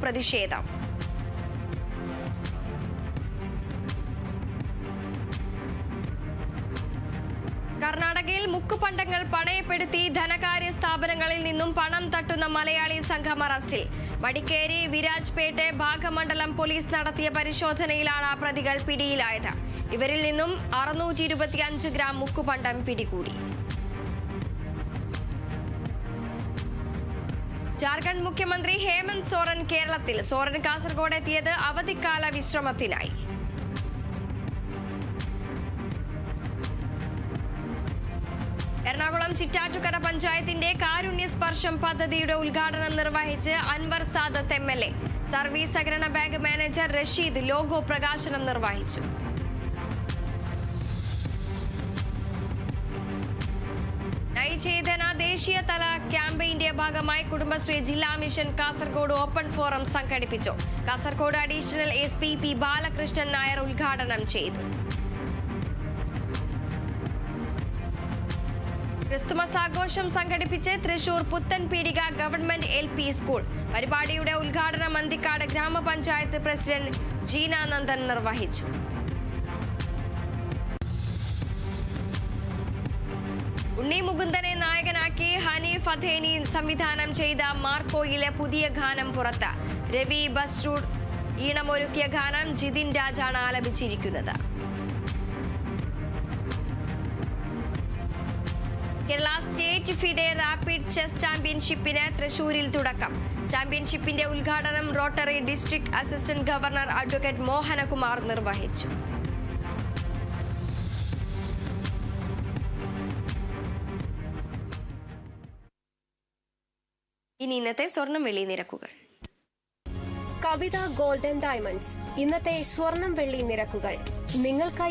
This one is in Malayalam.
പ്രതിഷേധം. കർണാടകയിൽ മുക്കുപണ്ടങ്ങൾ പണയപ്പെടുത്തി ധനകാര്യ സ്ഥാപനങ്ങളിൽ നിന്നും പണം തട്ടുന്ന മലയാളി സംഘം അറസ്റ്റിൽ. മടിക്കേരി വിരാജ്പേട്ട് ഭാഗമണ്ഡലം പോലീസ് നടത്തിയ പരിശോധനയിലാണ് പ്രതികൾ പിടിയിലായത്. ഇവരിൽ നിന്നും 625 ഗ്രാം മുക്കുപണ്ടം പിടികൂടി. ജാർഖണ്ഡ് മുഖ്യമന്ത്രി ഹേമന്ത് സോറൻ കേരളത്തിൽ. സോറൻ കാസർഗോഡ് എത്തിയത് അവധിക്കാല വിശ്രമത്തിനായി. എറണാകുളം ചിറ്റാറ്റുകര പഞ്ചായത്തിന്റെ കാരുണ്യ സ്പർശം പദ്ധതിയുടെ ഉദ്ഘാടനം നിർവഹിച്ച് അൻവർ സാദത്ത് MLA. സർവീസ് സഹകരണ ബാങ്ക് മാനേജർ റഷീദ് ലോഗോ പ്രകാശനം നിർവഹിച്ചു. നൈചേതന ദേശീയതല ക്യാമ്പയിന്റെ ഭാഗമായി കുടുംബശ്രീ ജില്ലാ മിഷൻ കാസർഗോഡ് ഓപ്പൺ ഫോറം സംഘടിപ്പിച്ചു. Kasaragod additional SP P Balakrishnan Nair ഉദ്ഘാടനം ചെയ്തു. ക്രിസ്തുമസ് ആഘോഷം സംഘടിപ്പിച്ച് Thrissur Puthenpeedika government LP school. പരിപാടിയുടെ ഉദ്ഘാടനം അന്തിക്കാട് ഗ്രാമപഞ്ചായത്ത് പ്രസിഡന്റ് ജീന നന്ദൻ നിർവഹിച്ചു. ഉണ്ണി മുകുന്ദനെ നായകനാക്കി ഹനീഫ് അഥേനി സംവിധാനം ചെയ്ത മാർക്കോയിലെ പുതിയ ഗാനം പുറത്ത്. രവി ബസ്റൂർ ഈണമൊരുക്കിയ ഗാനം ജിതിൻ രാജാണ് ആലപിച്ചിരിക്കുന്നത്. Kerala state FIDE rapid chess ചാമ്പ്യൻഷിപ്പിന് തൃശൂരിൽ തുടക്കം. ചാമ്പ്യൻഷിപ്പിന്റെ ഉദ്ഘാടനം rotary district assistant governor advocate Mohanakumar നിർവഹിച്ചു. ഇനി ഇന്നത്തെ സ്വർണം വെള്ളി നിരക്കുകൾ. Kavitha golden diamonds. ഇന്നത്തെ സ്വർണം വെള്ളി നിരക്കുകൾ നിങ്ങൾക്കായി